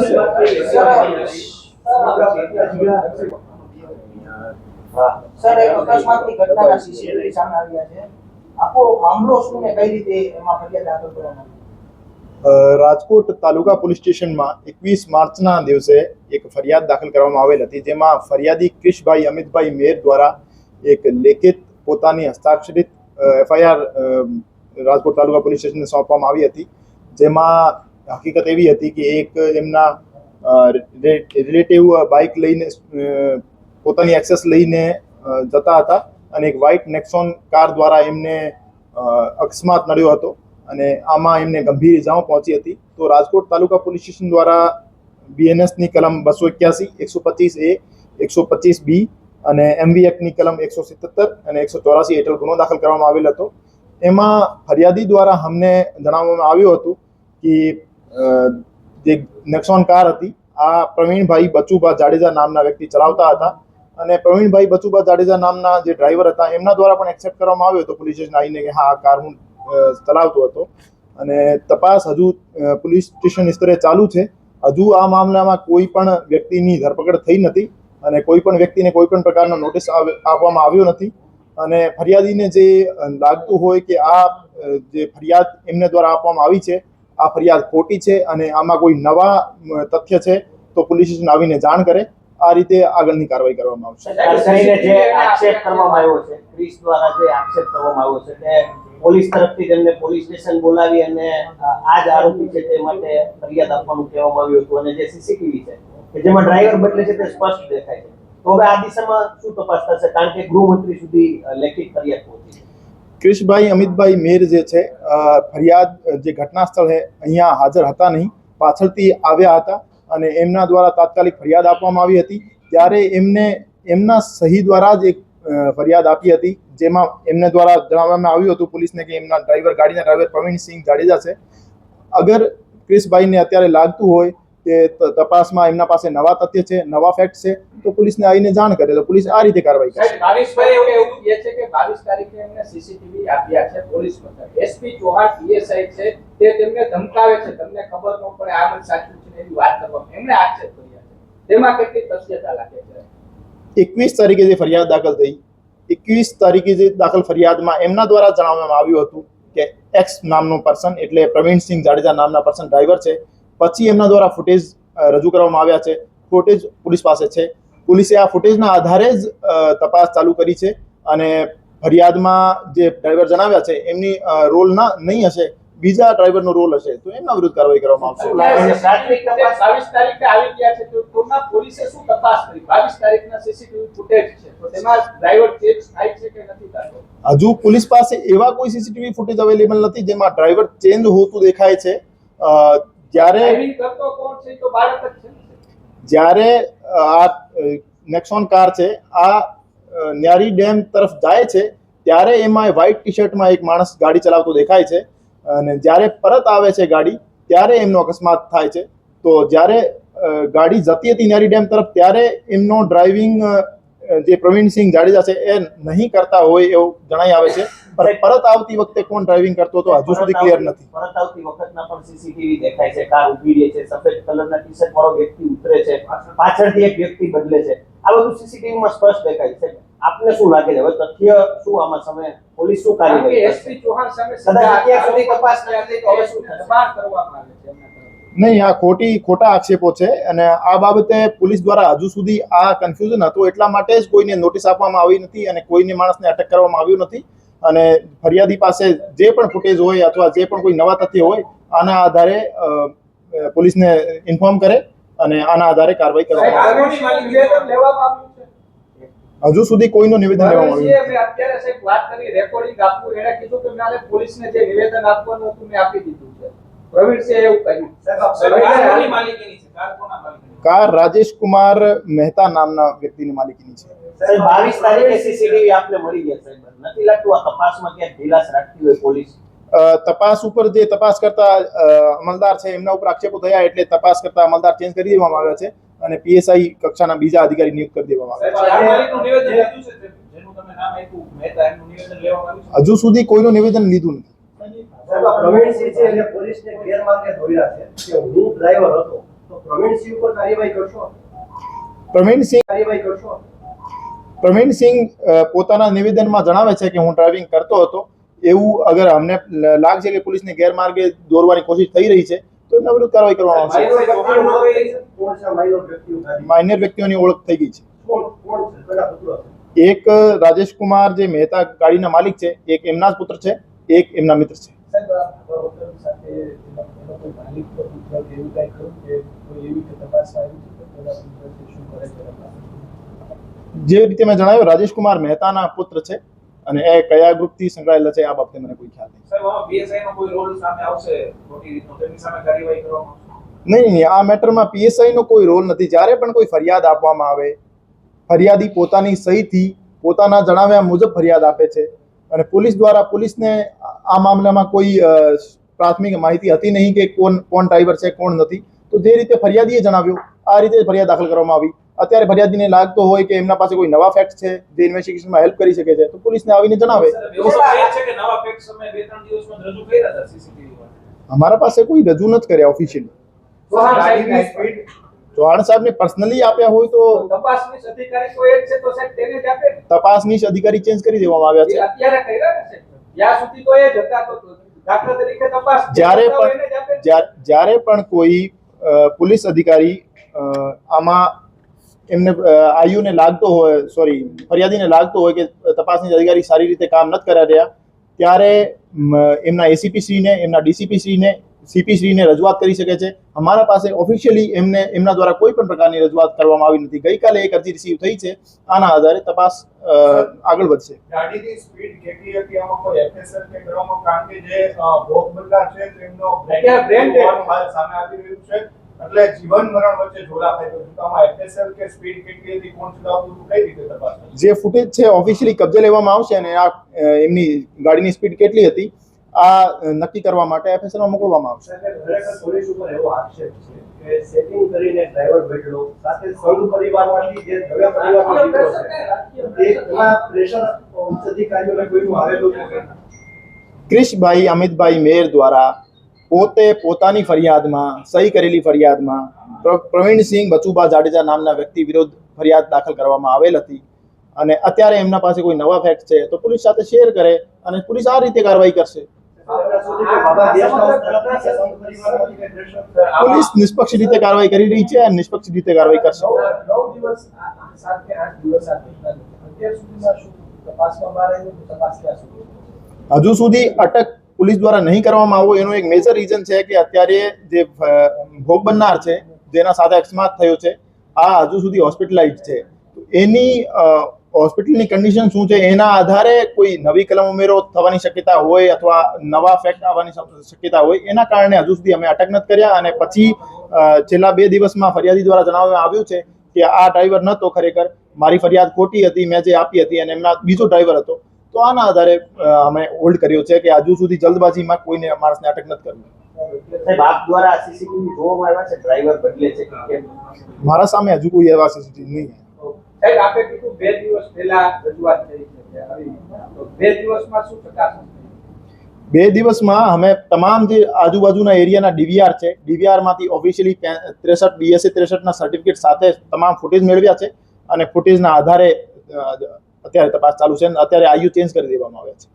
Sir, એક અકસ્માતની ઘટનાના સીસીટીવી સામે આવ્યા છે. આખો મામલો શું ને કઈ રીતે એમાં ફરિયાદ દાખલ કરવામાં આવી? રાજકોટ તાલુકા પોલીસ સ્ટેશનમાં 21 માર્ચના દિવસે એક ફરિયાદ દાખલ કરવામાં આવેલ હતી, જેમાં ફરિયાદી ક્રિશભાઈ અમિતભાઈ મેર દ્વારા એક લેખિત પોતાની હસ્તાક્ષરિત એફઆઈઆર રાજકોટ તાલુકા પોલીસ સ્ટેશનને સોંપવામાં આવી હતી. જેમાં હકીકત એવી હતી કે એક એમના રિલેટિવ બાઇક લઈને પોતાની એક્સેસ લઈને જતા હતા અને એક વ્હાઇટ નેક્સોન કાર દ્વારા એમને અકસ્માત નડ્યો હતો અને આમાં એમને ગંભીર ઇજાઓ પહોંચી હતી. તો રાજકોટ તાલુકા પોલીસ સ્ટેશન દ્વારા બીએનએસની કલમ 281, 125A, 125B અને MV એક્ટની કલમ 177 અને 184 હેઠળ ગુનો દાખલ કરવામાં આવેલ હતો. એમાં ફરિયાદી દ્વારા અમને જણાવવામાં આવ્યું હતું કે જે નેક્સોન કાર હતી આ પ્રવીણભાઈ બચુભા જાડેજા નામના વ્યક્તિ ચલાવતા હતા અને પ્રવીણભાઈ બચુભા જાડેજા નામના જે ડ્રાઈવર હતા એમના દ્વારા પણ એક્સેપ્ટ કરવામાં આવ્યો હતો પોલીસ સ્ટેશન આવીને કે હા, આ કાર હું ચલાવતો હતો. અને તપાસ હજુ પોલીસ સ્ટેશન સ્તરે ચાલુ છે. હજુ આ મામલામાં કોઈ પણ વ્યક્તિની ધરપકડ થઈ નથી અને કોઈ પણ વ્યક્તિને કોઈ પણ પ્રકારનો નોટિસ આપવામાં આવ્યો નથી. અને ફરિયાદીને જે લાગતું હોય કે આ જે ફરિયાદ એમને દ્વારા આપવામાં આવી છે આ ફરિયાદ ખોટી છે અને આમાં કોઈ નવા તથ્ય છે તો પોલીસ સ્ટેશન આવીને જાણ કરે. આ રીતે આગળની કાર્યવાહી કરવામાં આવશે. જે આક્ષેપ કરવામાં આવ્યો છે ક્રિશ દ્વારા, જે આક્ષેપ કરવામાં આવ્યો છે કે પોલીસ તરફથી તેમને પોલીસ સ્ટેશન બોલાવી અને આ જ આરોપી છે તે માટે ફરિયાદ આપવાનું કહેવામાં આવ્યું હતું અને જે સીસીટીવી છે કે જેમાં ડ્રાઈવર બદલે છે તે સ્પષ્ટ દેખાય છે. તો હવે આ દિશામાં શું તપાસ થશે, કારણ કે ગૃહમંત્રી સુધી લેખિત ફરિયાદ પહોંચી? ક્રિશભાઈ અમિતભાઈ મેર જે છે ફરિયાદ જે ઘટના સ્થળે અહીંયા હાજર હતા નહીં, પાછળથી આવ્યા હતા અને એમના દ્વારા તાત્કાલિક ફરિયાદ આપવામાં આવી હતી. ત્યારે એમને એમના સહી દ્વારા જ એક ફરિયાદ આપી હતી, જેમાં એમને દ્વારા જણાવવામાં આવ્યું હતું પોલીસને કે એમના ગાડીના ડ્રાઈવર પ્રવીણસિંહ જાડેજા છે. અગર ક્રિશભાઈને અત્યારે લાગતું હોય કે તપાસમાં એમના પાસે નવા તથ્ય છે, નવા ફેક્ટ છે તો પોલીસને આવીને જાણ કરે તો પોલીસ આ રીતે કાર્યવાહી કરશે. 22 એવું કહે છે કે 22 તારીખે એમને સીસીટીવી આપ્યા છે પોલીસ મથક. એસપી ચૌહાણ પીએસઆઈ છે તે તેમને ધમકાવે છે, તમને ખબર ન પડે આ મત સાચું છે એવી વાત કરવામાં એમણે આક્ષેપ કર્યા છે. તેમાં કેટલી તથ્યતા લાગે છે? 21 તારીખે જે ફરિયાદ દાખલ થઈ, 21 તારીખે જે દાખલ ફરિયાદમાં એમના દ્વારા જણાવવામાં આવ્યું હતું કે એક્સ નામનો પર્સન એટલે પ્રવીણસિંહ જાડેજા નામના પર્સન ડ્રાઈવર છે. પછી એમના દ્વારા ફૂટેજ રજૂ કરવામાં આવ્યા છે. ફૂટેજ પોલીસ પાસે છે. પોલીસે આ ફૂટેજના આધારે જ તપાસ ચાલુ કરી છે અને ફરિયાદમાં જે ડ્રાઈવર જણાવ્યા છે એમની રોલ નહીં હશે, બીજા ડ્રાઈવરનો રોલ હશે તો એમના વિરુદ્ધ કાર્યવાહી કરવામાં આવશે. પ્રાથમિક તપાસ 22 તારીખે આવી ગયા છે તો પોલીસે શું તપાસ કરી? 22 તારીખના સીસીટીવી ફૂટેજ છે તો તેમાં ડ્રાઈવર ચેન્જ થાય છે કે નથી થતો? હજુ પોલીસ પાસે એવા કોઈ સીસીટીવી ફૂટેજ અવેલેબલ નથી જેમાં ડ્રાઈવર ચેન્જ હોતું દેખાય છે. જ્યારે આ નેક્સોન કાર છે આ ન્યારી ડેમ તરફ જાય છે ત્યારે એમાં વ્હાઇટ ટી શર્ટમાં એક માણસ ગાડી ચલાવતો દેખાય છે અને જ્યારે પરત આવે છે ગાડી ત્યારે એમનો અકસ્માત થાય છે. તો જ્યારે ગાડી જતી હતી ન્યારી ડેમ તરફ ત્યારે એમનો ડ્રાઇવિંગ જે પ્રવીણસિંહ જાડેજા છે એ નહીં કરતા હોય એવું જણાઈ આવે છે. પણ પરત આવતી વખતે કોણ ડ્રાઇવિંગ કરતો હતો હજુ સુધી ક્લિયર નથી. પરત આવતી વખતના પણ સીસીટીવી દેખાય છે, કાર ઊભી રહે છે, સફેદ કલરના ટી શર્ટ વાળો વ્યક્તિ ઉતરે છે, પાછળથી એક વ્યક્તિ બદલે છે. આ બધું સીસીટીવીમાં સ્પષ્ટ દેખાય છે. આપને શું લાગે છે હવે તથ્ય શું આમાં સામે પોલીસ શું કાર્યવાહી? એસપી ચૌહાણ સામે અત્યાર સુધી તપાસ નથી તો હવે શું દબાણ કરવામાં આવે છે? નહીં, આ ખોટા આક્ષેપો છે અને આ બાબતે પોલીસ દ્વારા હજુ સુધી આ કન્ફ્યુઝન હતું એટલા માટે જ કોઈને નોટિસ આપવામાં આવી નથી અને કોઈને માણસને અટક કરવામાં આવ્યું નથી. અને ફરિયાદી પાસે જે પણ ફૂટેજ હોય અથવા જે પણ કોઈ નવા તથ્ય હોય આના આધારે પોલીસને ઇન્ફોર્મ કરે અને આના આધારે કાર્યવાહી કરવામાં આવે. હજુ સુધી કોઈનું નિવેદન લેવામાં આવ્યું નથી. અત્યારે સાહેબ વાત કરી રેકોર્ડિંગ આપવું, એને કીધું કે મારે પોલીસને જે નિવેદન આપવાનું હતું મેં આપી દીધું છે. પ્રવીણસિંહ એવું કહ્યું. કાર રાજેશ કુમાર મહેતા નામના વ્યક્તિની માલિકીની છે. 22 તારીખે સીસીટીવી આપને મળી ગયા સાહેબ, નથી લાગતું આ તપાસમાં ક્યાંક ઢીલાસ રાખતી હોય પોલીસ? તપાસ ઉપર જે તપાસ કરતા અમલદાર છે એમના ઉપર આક્ષેપો થયા એટલે તપાસ કરતા અમલદાર ચેન્જ કરી દેવામાં આવ્યા છે અને પીએસઆઈ કક્ષાના બીજા અધિકારી નિયુક્ત કરી દેવામાં આવ્યા. હજુ સુધી કોઈનું નિવેદન લીધું નથી. પ્રવીણસિંહ છે એટલે પોલીસને ગેરમાર્ગે દોર્યા છે કે હું ડ્રાઈવર હતો તો પ્રવીણસિંહ ઉપર કાર્યવાહી કરશો? પ્રવીણસિંહ પોતાના નિવેદનમાં જણાવે છે કે હું ડ્રાઇવિંગ કરતો હતો. એવું અગર અમને લાગશે કે પોલીસને ગેરમાર્ગે દોરવાની કોશિશ થઈ રહી છે તો એમના વિરુદ્ધ કાર્યવાહી કરવામાં આવશે. માઇનર વ્યક્તિઓની ઓળખ થઈ ગઈ છે. એક રાજેશ કુમાર જે મહેતા ગાડીના માલિક છે, એક એમના જ પુત્ર છે, એક એમના મિત્ર છે. જે રીતે મેં જણાવ્યું, રાજેશ કુમાર મહેતાના પુત્ર છે અને એ કયા ગ્રુપથી સંકળાયેલા છે આ બાબતે મને કોઈ ખ્યાલ નહીં. નહીં, આ મેટરમાં પીએસઆઈ નો કોઈ રોલ નથી. જ્યારે પણ કોઈ ફરિયાદ આપવામાં આવે, ફરિયાદી પોતાની સહીથી પોતાના જણાવ્યા મુજબ ફરિયાદ આપે છે અને પોલીસ દ્વારા પોલીસને આ મામલામાં કોઈ પ્રાથમિક માહિતી હતી નહીં કે કોણ ડ્રાઈવર છે, કોણ નથી. તો જે રીતે ફરિયાદીએ જણાવ્યું આ રીતે ફરિયાદ દાખલ કરવામાં આવી. અત્યારે ફરિયાદીને લાગતો હોય કે એમના પાસે કોઈ નવા ફેક્ટ છે જે ઇન્વેસ્ટિગેશનમાં હેલ્પ કરી શકે છે તો પોલીસને આવીને જણાવે. અમારા પાસે કોઈ રજૂ નથી કર્યા ઓફિશિયલી. ચૌહાણ સાહેબને પર્સનલી આપ્યા હોય તો તપાસનીશ અધિકારી તો એ જ છે તો સાહેબ તેને જ આપે. તપાસનીશ અધિકારી ચેન્જ કરી દેવામાં આવ્યા છે. અત્યારે કર્યા ને ત્યાં સુધી તો એ જ હતા. તો દાખલા તરીકે તપાસ જ્યારે પણ કોઈ પોલીસ અધિકારી આમાં એમને આયુને લાગતો હોય, ફરિયાદીને લાગતો હોય કે તપાસની અધિકારી સારી રીતે કામ નથી કરી રહ્યા, ત્યારે એમના એસીપી શ્રીને, એમના ડીસીપી શ્રીને, સીપી શ્રીને રજૂઆત કરી શકે છે. અમારા પાસે ઓફિશિયલી એમના દ્વારા કોઈ પણ પ્રકારની રજૂઆત કરવામાં આવી નથી. ગઈકાલે એક અરજી રિસીવ થઈ છે. આના આધારે તપાસ આગળ વધશે. ગાડીની સ્પીડ કેટલી હતી આમાં કોઈ એફએસએલ કે કરવામાં? કારણ કે જે ભોગ બનનાર છે તેમનો બ્રેન સામે આવી રહ્યું છે એટલે જીવન મરણ વચ્ચે ઝોલા થઈ ગયો છે. આમાં એફએસએલ કે સ્પીડ કેટલી હતી, કોણ ચલાવતું હતું, કઈ રીતે તપાસ? જે ફૂટેજ છે ઓફિશિયલી કબજે લેવામાં આવશે અને આ એમની ગાડીની સ્પીડ કેટલી હતી આ નક્કી કરવા માટે એફએસએલમાં મોકલવામાં આવશે. ખરેખર પોલીસ ઉપર એવો આક્ષેપ છે કે સેટિંગ કરીને ડ્રાઈવર બેઠલો સાથે સંઘ પરિવારમાંથી જે નવા પરિવારનો દીકરો છે એમાં પ્રેશર ઉચ્ચ અધિકારીઓને કોઈનું આવેલું છે? ક્રિશભાઈ અમિતભાઈ મેર દ્વારા પોતે પોતાની ફરિયાદમાં, સહી કરેલી ફરિયાદમાં પ્રવીણસિંહ બચુભા જાડેજા નામના વ્યક્તિ વિરુદ્ધ ફરિયાદ દાખલ કરવામાં આવેલ હતી અને અત્યારે એમના પાસે કોઈ નવા ફેક્ટ છે તો પોલીસ સાથે શેર કરે અને પોલીસ આ રીતે કાર્યવાહી કરશે. પોલીસ નિષ્પક્ષ રીતે કાર્યવાહી કરી રહી છે અને નિષ્પક્ષ રીતે કાર્યવાહી કરશે. 9 દિવસ 7 કે 8 દિવસ અત્યાર સુધીમાં શું તપાસમાં રહ્યું? તપાસ ક્યાં સુધી? હજુ સુધી અટક પોલીસ દ્વારા નહીં કરવામાં આવ્યો એનું એક મેજર રીઝન છે કે અત્યારે જે ભોગ બનનાર છે, જેના સાથે અકસ્માત થયો છે, આ હજુ સુધી હોસ્પિટલાઇઝ છે. એની હોસ્પિટલની કન્ડિશન શું છે એના આધારે કોઈ નવી કલમ ઉમેરો થવાની શક્યતા હોય અથવા નવા ફેક્ટ આવવાની શક્યતા હોય, એના કારણે હજુ સુધી અમે અટક નથી કર્યા. અને પછી છેલ્લા 2 દિવસમાં ફરિયાદી દ્વારા જણાવવામાં આવ્યું છે કે આ ડ્રાઈવર નહોતો, ખરેખર મારી ફરિયાદ ખોટી હતી, મેં જે આપી હતી અને એમના બીજો ડ્રાઈવર હતો. તો આના આધારે અમે હોલ્ડ કર્યો છે કે હજુ સુધી જલ્દબાજીમાં કોઈને માણસને અટક નથી કરવી. સાહેબ, આપ દ્વારા સીસીટીવી જોવામાં આવ્યા છે? ડ્રાઈવર બદલે છે કે કેમ? મારા સામે હજુ કોઈ એવા સીસીટીવી નહીં. સાહેબ, આપે કીધું 2 દિવસ પહેલા રજૂઆત થઈ છે, તો 2 દિવસમાં શું ચકાસણી થઈ? 2 દિવસમાં અમે તમામ જે આજુબાજુના એરિયાના ડીવીઆર છે, ડીવીઆરમાંથી ઓફિશિયલી 63 બીએસસી 63ના સર્ટિફિકેટ સાથે તમામ ફૂટેજ મેળવ્યા છે અને ફૂટેજના આધારે અત્યારે તપાસ ચાલુ છે. અત્યારે આયુ ચેન્જ કરી દેવામાં આવ્યા છે.